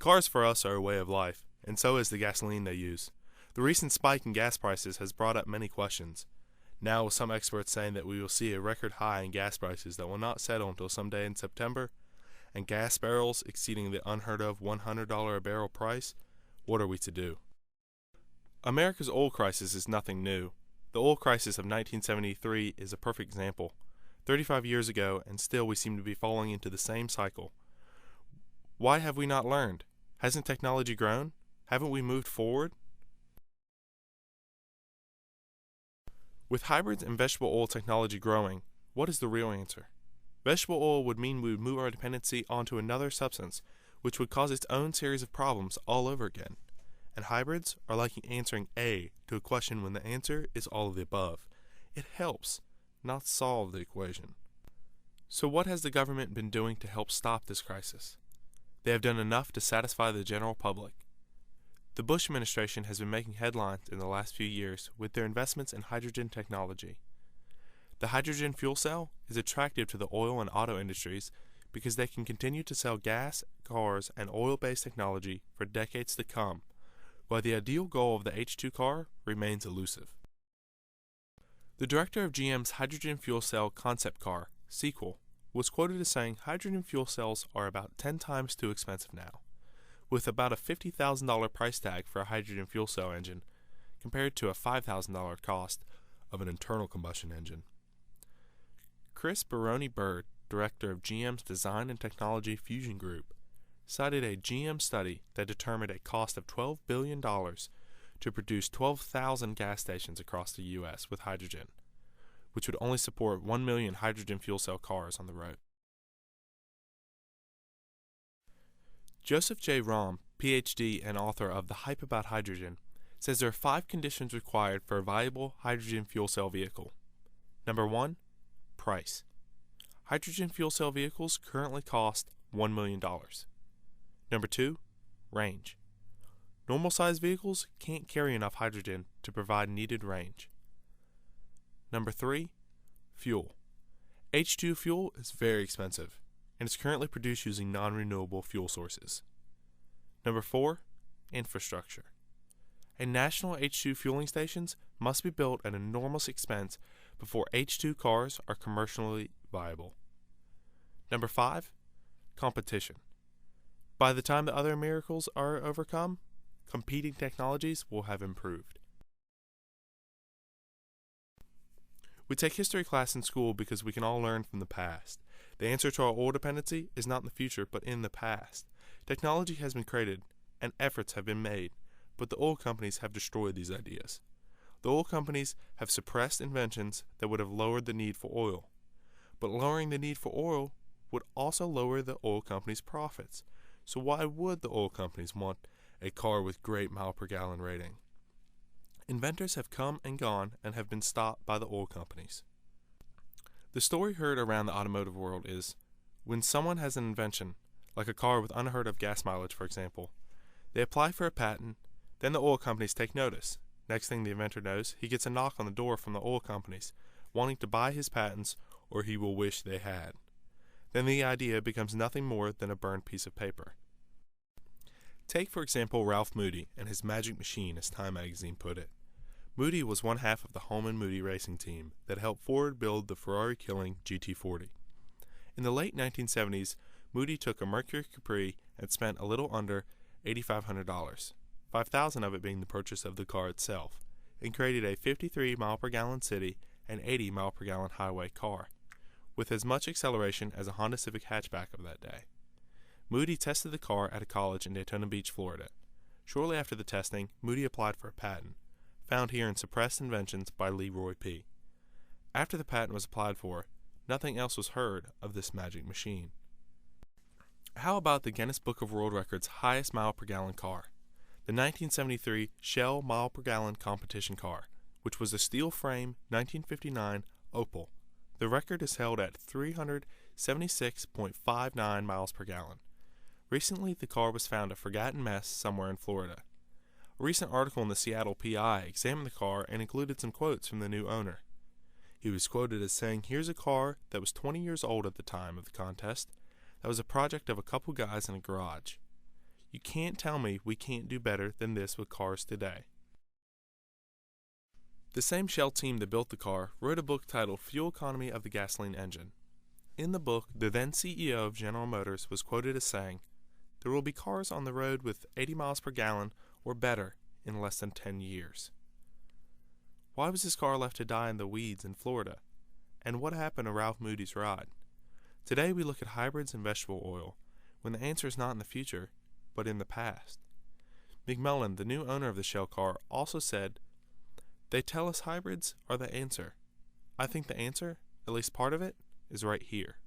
Cars for us are a way of life, and so is the gasoline they use. The recent spike in gas prices has brought up many questions. Now, with some experts saying that we will see a record high in gas prices that will not settle until someday in September, and gas barrels exceeding the unheard of $100 a barrel price, what are we to do? America's oil crisis is nothing new. The oil crisis of 1973 is a perfect example. 35 years ago, and still we seem to be falling into the same cycle. Why have we not learned? Hasn't technology grown? Haven't we moved forward? With hybrids and vegetable oil technology growing, what is the real answer? Vegetable oil would mean we would move our dependency onto another substance, which would cause its own series of problems all over again. And hybrids are like answering A to a question when the answer is all of the above. It helps, not solve the equation. So what has the government been doing to help stop this crisis? They have done enough to satisfy the general public. The Bush administration has been making headlines in the last few years with their investments in hydrogen technology. The hydrogen fuel cell is attractive to the oil and auto industries because they can continue to sell gas, cars, and oil-based technology for decades to come, while the ideal goal of the H2 car remains elusive. The director of GM's hydrogen fuel cell concept car, Sequel, was quoted as saying hydrogen fuel cells are about 10 times too expensive now, with about a $50,000 price tag for a hydrogen fuel cell engine compared to a $5,000 cost of an internal combustion engine. Chris Baroni-Bird, director of GM's Design and Technology Fusion Group, cited a GM study that determined a cost of $12 billion to produce 12,000 gas stations across the U.S. with hydrogen, which would only support 1 million hydrogen fuel cell cars on the road. Joseph J. Romm, Ph.D. and author of The Hype About Hydrogen, says there are 5 conditions required for a viable hydrogen fuel cell vehicle. Number 1, price. Hydrogen fuel cell vehicles currently cost $1 million. Number 2, range. Normal-sized vehicles can't carry enough hydrogen to provide needed range. Number 3, fuel. H2 fuel is very expensive and is currently produced using non-renewable fuel sources. Number 4, infrastructure. And national H2 fueling stations must be built at enormous expense before H2 cars are commercially viable. Number 5, competition. By the time the other miracles are overcome, competing technologies will have improved. We take history class in school because we can all learn from the past. The answer to our oil dependency is not in the future, but in the past. Technology has been created, and efforts have been made, but the oil companies have destroyed these ideas. The oil companies have suppressed inventions that would have lowered the need for oil. But lowering the need for oil would also lower the oil companies' profits. So why would the oil companies want a car with great mile per gallon rating? Inventors have come and gone and have been stopped by the oil companies. The story heard around the automotive world is, when someone has an invention, like a car with unheard of gas mileage for example, they apply for a patent, then the oil companies take notice. Next thing the inventor knows, he gets a knock on the door from the oil companies, wanting to buy his patents or he will wish they had. Then the idea becomes nothing more than a burned piece of paper. Take, for example, Ralph Moody and his magic machine, as Time magazine put it. Moody was one half of the Holman Moody racing team that helped Ford build the Ferrari-killing GT40. In the late 1970s, Moody took a Mercury Capri and spent a little under $8,500, $5,000 of it being the purchase of the car itself, and created a 53 mile per gallon city and 80 mile per gallon highway car, with as much acceleration as a Honda Civic hatchback of that day. Moody tested the car at a college in Daytona Beach, Florida. Shortly after the testing, Moody applied for a patent, found here in Suppressed Inventions by Leroy P. After the patent was applied for, nothing else was heard of this magic machine. How about the Guinness Book of World Records highest mile per gallon car? The 1973 Shell mile per gallon competition car, which was a steel frame 1959 Opel. The record is held at 376.59 miles per gallon. Recently, the car was found a forgotten mess somewhere in Florida. A recent article in the Seattle PI examined the car and included some quotes from the new owner. He was quoted as saying, "Here's a car that was 20 years old at the time of the contest. That was a project of a couple guys in a garage. You can't tell me we can't do better than this with cars today. The same Shell team that built the car wrote a book titled Fuel Economy of the Gasoline Engine. In the book, the then CEO of General Motors was quoted as saying, "There will be cars on the road with 80 miles per gallon or better in less than 10 years. Why was this car left to die in the weeds in Florida? And what happened to Ralph Moody's ride? Today we look at hybrids and vegetable oil, when the answer is not in the future, but in the past." McMullen, the new owner of the Shell car, also said, "They tell us hybrids are the answer. I think the answer, at least part of it, is right here."